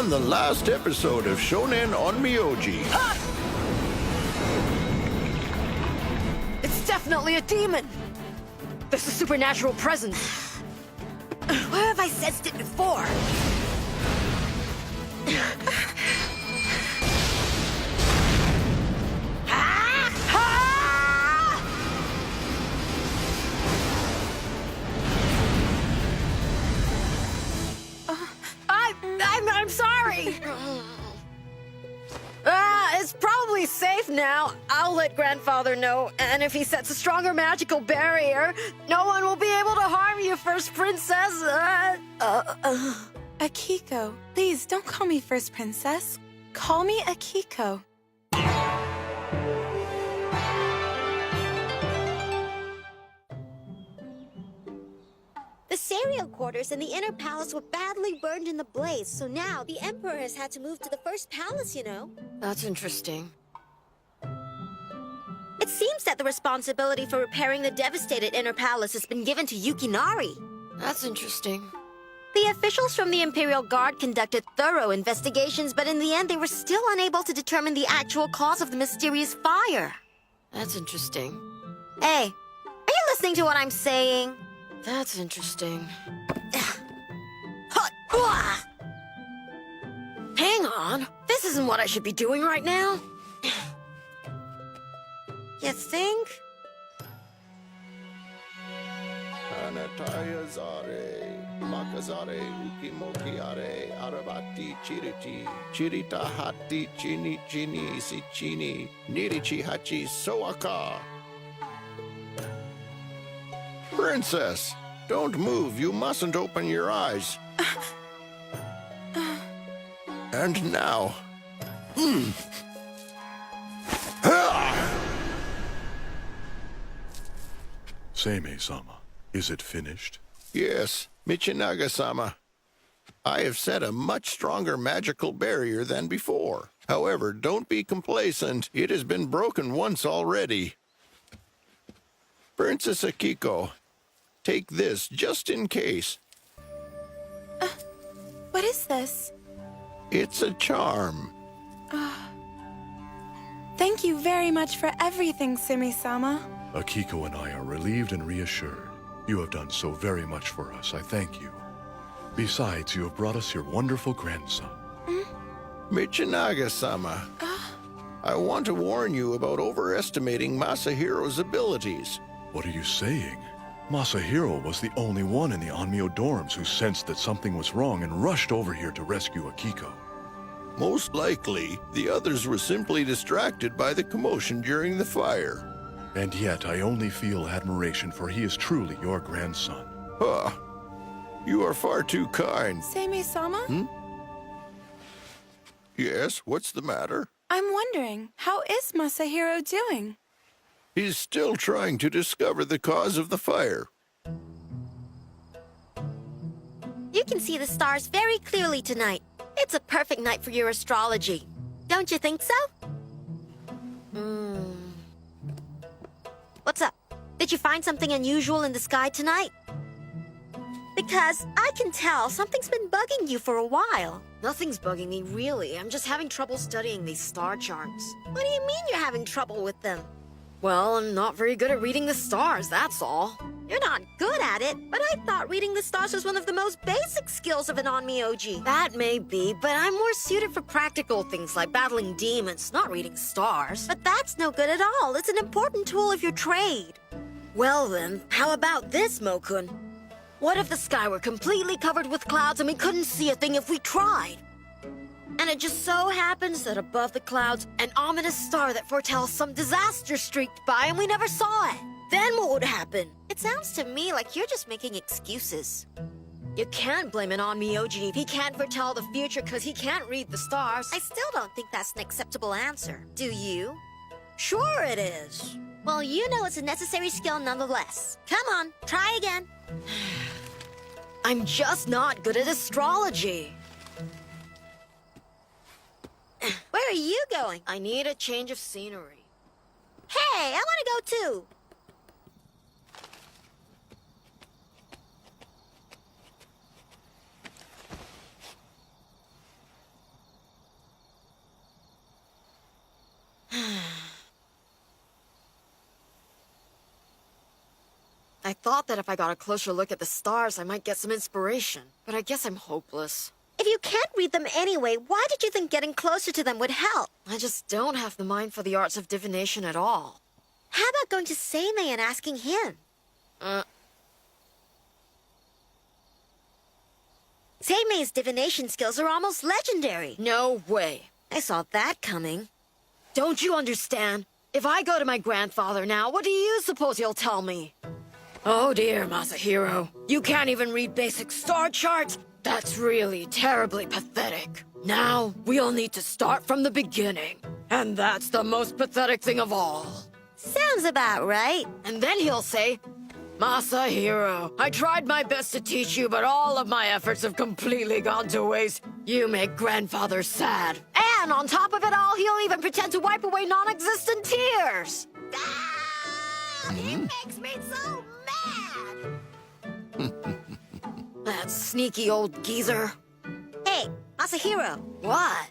On the last episode of Shonen on Myoji. It's definitely a demon! There's a supernatural presence. Where have I sensed it before? I'm sorry! It's probably safe now. I'll let Grandfather know, and if he sets a stronger magical barrier, no one will be able to harm you, First Princess. Akiko, please don't call me First Princess. Call me Akiko. The Serial quarters in the inner palace were badly burned in the blaze, so now the Emperor has had to move to the first palace, you know. That's interesting. It seems that the responsibility for repairing the devastated inner palace has been given to Yukinari. That's interesting. The officials from the Imperial Guard conducted thorough investigations, but in the end they were still unable to determine the actual cause of the mysterious fire. That's interesting. Hey, are you listening to what I'm saying? That's interesting. Hang on. This isn't what I should be doing right now. You think? Anataya Zare, Makazare, Ukimokiare, Arabati Chiriti, Chirita Hati Chini Chini Sichini, Nirichi Hachi Soaka. Princess, don't move. You mustn't open your eyes. And now. Seimei-sama, is it finished? Yes, Michinaga-sama. I have set a much stronger magical barrier than before. However, don't be complacent. It has been broken once already. Princess Akiko, take this just in case. What is this? It's a charm. Thank you very much for everything, Seimei-sama. Akiko and I are relieved and reassured. You have done so very much for us. I thank you. Besides, you have brought us your wonderful grandson. Michinaga-sama, I want to warn you about overestimating Masahiro's abilities. What are you saying? Masahiro was the only one in the Onmyo dorms who sensed that something was wrong and rushed over here to rescue Akiko. Most likely, the others were simply distracted by the commotion during the fire. And yet, I only feel admiration, for he is truly your grandson. Huh. You are far too kind. Seimei-sama? Yes, what's the matter? I'm wondering, how is Masahiro doing? He's still trying to discover the cause of the fire. You can see the stars very clearly tonight. It's a perfect night for your astrology. Don't you think so? What's up? Did you find something unusual in the sky tonight? Because I can tell something's been bugging you for a while. Nothing's bugging me, really. I'm just having trouble studying these star charts. What do you mean you're having trouble with them? Well, I'm not very good at reading the stars, that's all. You're not good at it, but I thought reading the stars was one of the most basic skills of an Onmyoji. That may be, but I'm more suited for practical things like battling demons, not reading stars. But that's no good at all. It's an important tool of your trade. Well then, how about this, Mokun? What if the sky were completely covered with clouds and we couldn't see a thing if we tried? And it just so happens that above the clouds, an ominous star that foretells some disaster streaked by and we never saw it. Then what would happen? It sounds to me like you're just making excuses. You can't blame it on Myoji if he can't foretell the future because he can't read the stars. I still don't think that's an acceptable answer. Do you? Sure it is. Well, you know it's a necessary skill nonetheless. Come on, try again. I'm just not good at astrology. Where are you going? I need a change of scenery. Hey, I want to go too. I thought that if I got a closer look at the stars, I might get some inspiration. But I guess I'm hopeless. If you can't read them anyway, why did you think getting closer to them would help? I just don't have the mind for the arts of divination at all. How about going to Seimei and asking him? Seimei's divination skills are almost legendary. No way. I saw that coming. Don't you understand? If I go to my grandfather now, what do you suppose he'll tell me? Oh dear, Masahiro. You can't even read basic star charts? That's really terribly pathetic. Now, we'll need to start from the beginning. And that's the most pathetic thing of all. Sounds about right. And then he'll say, Masahiro, I tried my best to teach you, but all of my efforts have completely gone to waste. You make grandfather sad. And on top of it all, he'll even pretend to wipe away non-existent tears. Ah, it makes me so mad! That sneaky old geezer. Hey, Masahiro. What?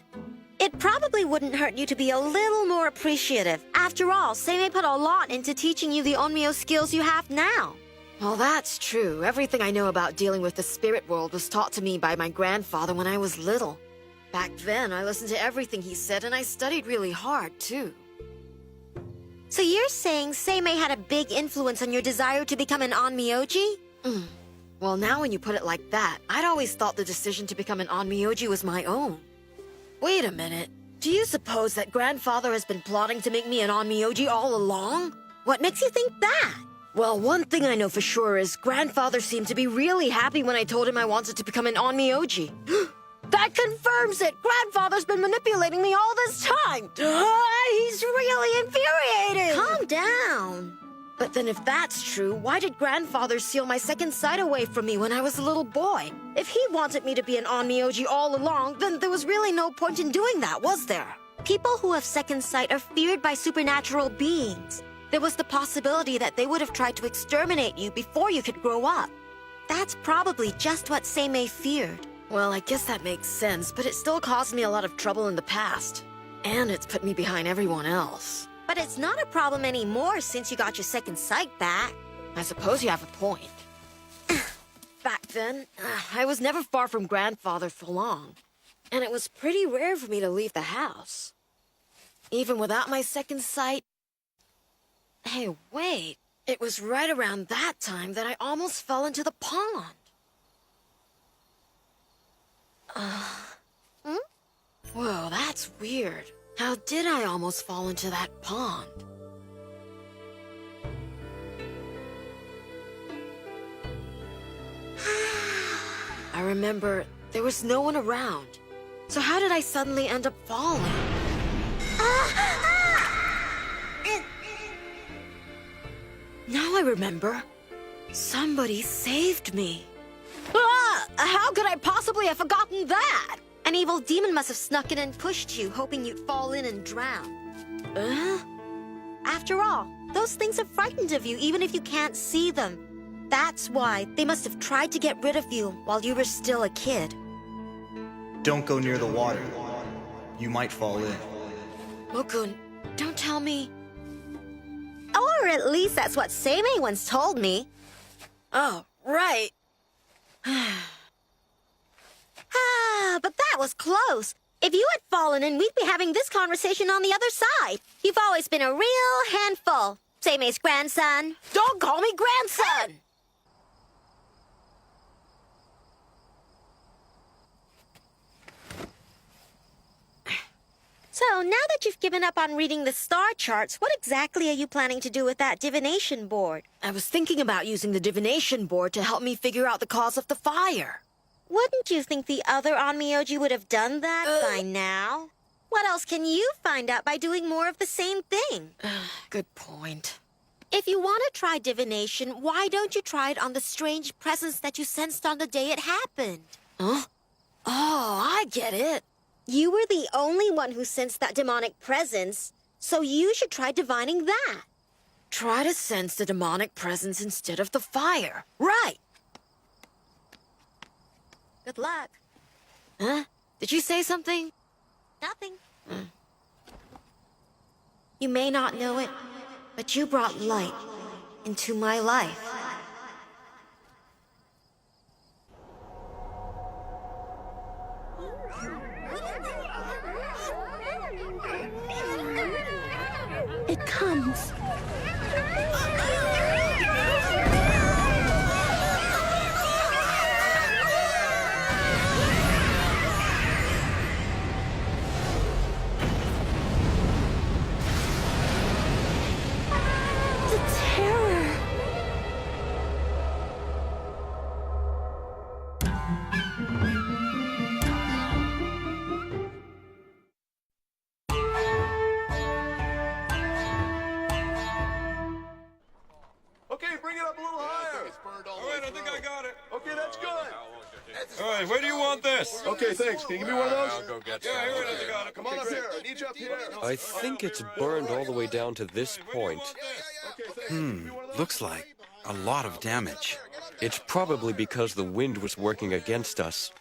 It probably wouldn't hurt you to be a little more appreciative. After all, Seimei put a lot into teaching you the Onmyo skills you have now. Well, that's true. Everything I know about dealing with the spirit world was taught to me by my grandfather when I was little. Back then, I listened to everything he said, and I studied really hard, too. So you're saying Seimei had a big influence on your desire to become an Onmyoji? Well, now when you put it like that, I'd always thought the decision to become an Onmyoji was my own. Wait a minute. Do you suppose that grandfather has been plotting to make me an Onmyoji all along? What makes you think that? Well, one thing I know for sure is grandfather seemed to be really happy when I told him I wanted to become an Onmyoji. That confirms it! Grandfather's been manipulating me all this time! He's really infuriating! Calm down. But then if that's true, why did grandfather seal my second sight away from me when I was a little boy? If he wanted me to be an Onmyoji all along, then there was really no point in doing that, was there? People who have second sight are feared by supernatural beings. There was the possibility that they would have tried to exterminate you before you could grow up. That's probably just what Seimei feared. Well, I guess that makes sense, but it still caused me a lot of trouble in the past. And it's put me behind everyone else. But it's not a problem anymore since you got your second sight back. I suppose you have a point. Back then, I was never far from grandfather for long. And it was pretty rare for me to leave the house. Even without my second sight... Hey, wait. It was right around that time that I almost fell into the pond. Whoa, that's weird. How did I almost fall into that pond? I remember there was no one around. So how did I suddenly end up falling? Now I remember. Somebody saved me. How could I possibly have forgotten that? An evil demon must have snuck in and pushed you, hoping you'd fall in and drown. After all, those things are frightened of you even if you can't see them. That's why they must have tried to get rid of you while you were still a kid. Don't go near the water. You might fall in. Mokun, don't tell me. Or at least that's what Seimei once told me. Oh, right. But that was close. If you had fallen in, we'd be having this conversation on the other side. You've always been a real handful, Seimei's grandson. Don't call me grandson! So, now that you've given up on reading the star charts, what exactly are you planning to do with that divination board? I was thinking about using the divination board to help me figure out the cause of the fire. Wouldn't you think the other Onmyoji would have done that by now? What else can you find out by doing more of the same thing? Good point. If you want to try divination, why don't you try it on the strange presence that you sensed on the day it happened? Huh? Oh, I get it. You were the only one who sensed that demonic presence, so you should try divining that. Try to sense the demonic presence instead of the fire. Right. Good luck. Huh? Did you say something? Nothing. You may not know it, but you brought light into my life. It comes. The terror. Okay, bring it up a little higher. All right, I think I got it. Okay, that's good. All right, where do you want this? Okay, thanks. Can you give me one of those? I'll go get some. Yeah, here it is. I got it. Come on up here. I need you up here. I think it's burned all the way down to this point. Okay, thanks. Looks like a lot of damage. It's probably because the wind was working against us.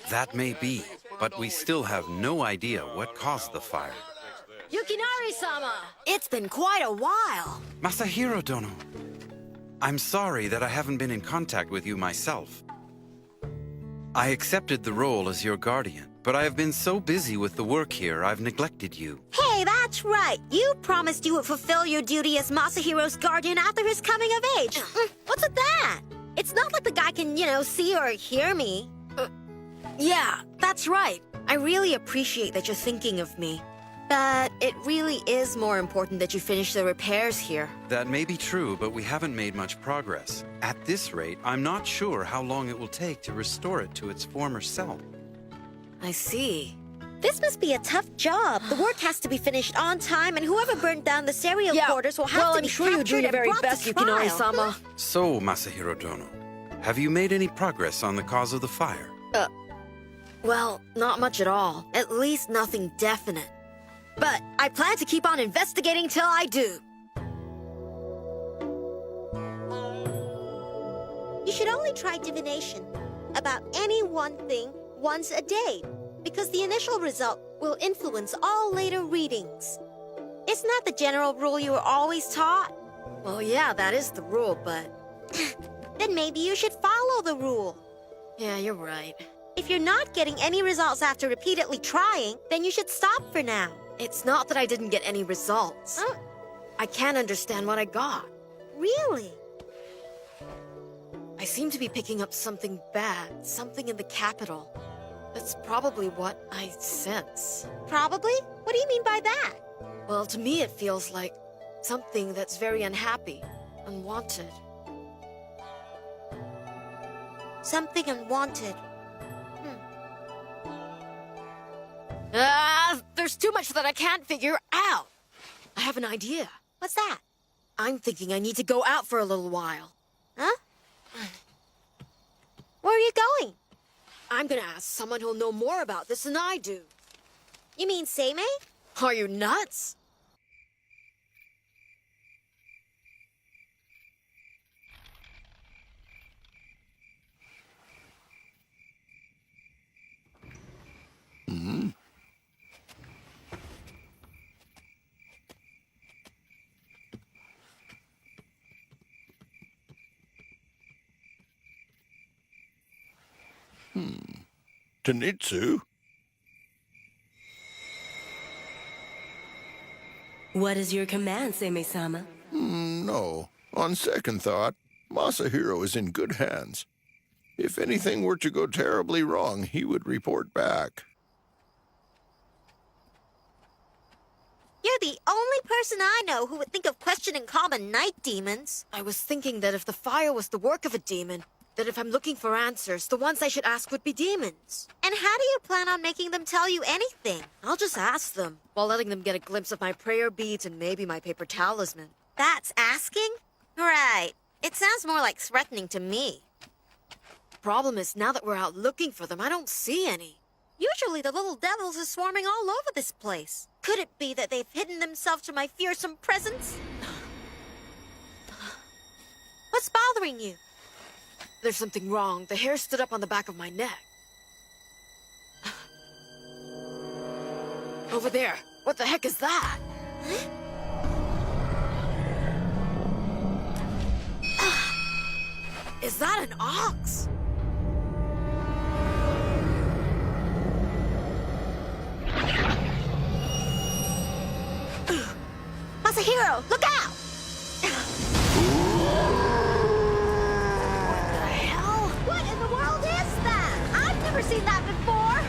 That may be, but we still have no idea what caused the fire. Yukinari-sama! It's been quite a while. Masahiro Dono, I'm sorry that I haven't been in contact with you myself. I accepted the role as your guardian, but I have been so busy with the work here, I've neglected you. Hey, that's right. You promised you would fulfill your duty as Masahiro's guardian after his coming of age. What's with that? It's not like the guy can, see or hear me. Yeah, that's right. I really appreciate that you're thinking of me. But it really is more important that you finish the repairs here. That may be true, but we haven't made much progress. At this rate, I'm not sure how long it will take to restore it to its former self. I see. This must be a tough job. The work has to be finished on time, and whoever burned down the stereo quarters will have to be I'm sure you're doing your very best, Yukinari-sama. So, Masahiro Dono, have you made any progress on the cause of the fire? Well, not much at all. At least nothing definite. But I plan to keep on investigating till I do. You should only try divination about any one thing once a day, because the initial result will influence all later readings. Isn't that the general rule you were always taught? Well, yeah, that is the rule, but... Then maybe you should follow the rule. Yeah, you're right. If you're not getting any results after repeatedly trying, then you should stop for now. It's not that I didn't get any results. I can't understand what I got. Really? I seem to be picking up something bad, something in the capital. That's probably what I sense. Probably? What do you mean by that? Well, to me it feels like something that's very unhappy, unwanted. Something unwanted. There's too much that I can't figure out. I have an idea. What's that? I'm thinking I need to go out for a little while. Huh? Where are you going? I'm gonna ask someone who'll know more about this than I do. You mean Seimei? Are you nuts? Tenitsu? What is your command, Seimei-sama? No. On second thought, Masahiro is in good hands. If anything were to go terribly wrong, he would report back. You're the only person I know who would think of questioning common night demons. I was thinking that if the fire was the work of a demon, that if I'm looking for answers, the ones I should ask would be demons. And how do you plan on making them tell you anything? I'll just ask them, while letting them get a glimpse of my prayer beads and maybe my paper talisman. That's asking? Right. It sounds more like threatening to me. Problem is, now that we're out looking for them, I don't see any. Usually the little devils are swarming all over this place. Could it be that they've hidden themselves from my fearsome presence? What's bothering you? There's something wrong. The hair stood up on the back of my neck. Over there. What the heck is that? Is that an ox? Masahiro, look out! What the hell? What in the world is that? I've never seen that before!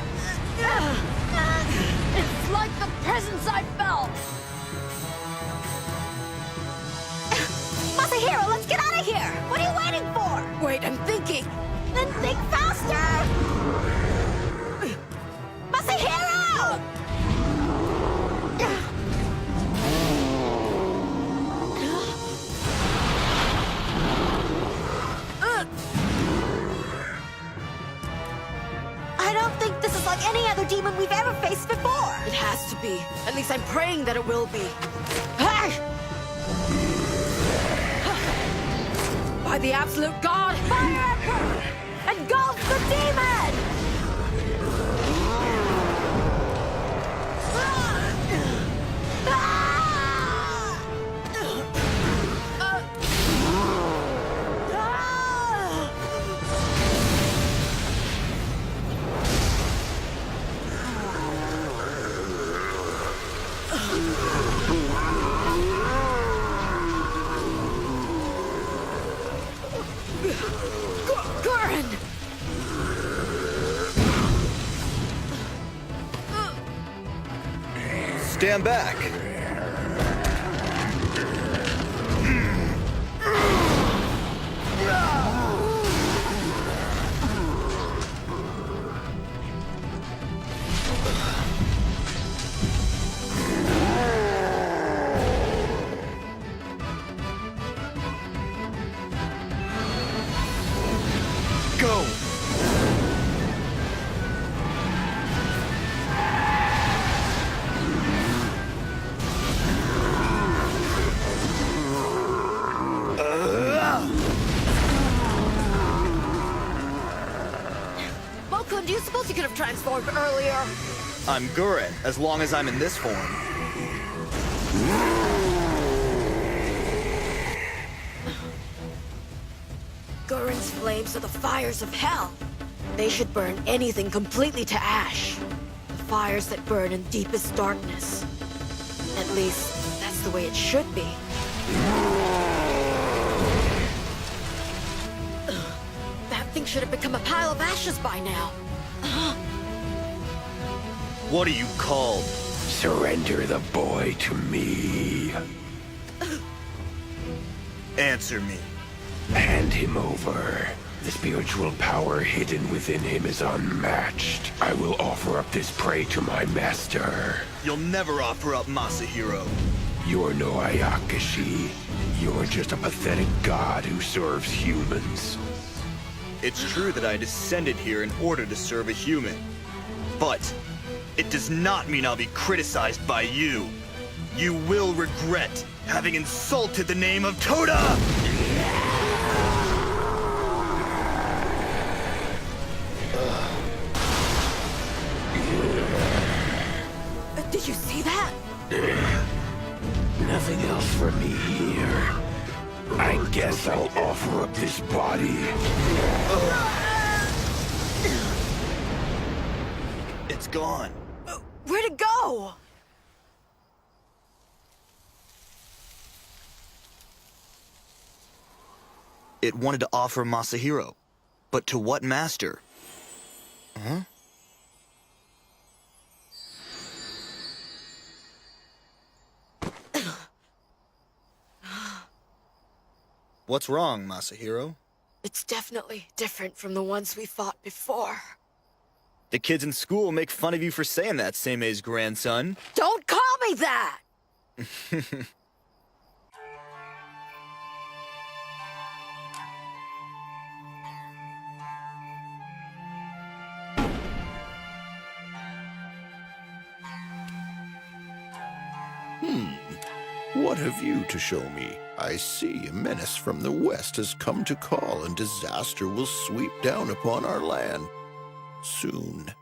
It's like the presence I felt. Masahiro, let's get out of here! What are you waiting for? Wait, I'm thinking. Then think faster! Masahiro! I don't think this is like any other demon we've ever faced before. It has to be. At least I'm praying that it will be. Hey! By the absolute god, fire Emperor! Engulf the demon! Gurren! Stand back. Go! Mokun, do you suppose you could have transformed earlier? I'm Gurren, as long as I'm in this form. Gurren's flames are the fires of hell. They should burn anything completely to ash. The fires that burn in deepest darkness. At least, that's the way it should be. That thing should have become a pile of ashes by now. What are you called? Surrender the boy to me. Answer me. Hand him over. The spiritual power hidden within him is unmatched. I will offer up this prey to my master. You'll never offer up Masahiro. You're no Ayakashi. You're just a pathetic god who serves humans. It's true that I descended here in order to serve a human. But it does not mean I'll be criticized by you. You will regret having insulted the name of Toda! Did you see that? Nothing else for me here. I guess I'll offer up this body. It's gone. Where'd it go? It wanted to offer Masahiro. But to what master? Huh? What's wrong, Masahiro? It's definitely different from the ones we fought before. The kids in school make fun of you for saying that, Seimei's grandson. Don't call me that! What have you to show me? I see a menace from the west has come to call, and disaster will sweep down upon our land soon.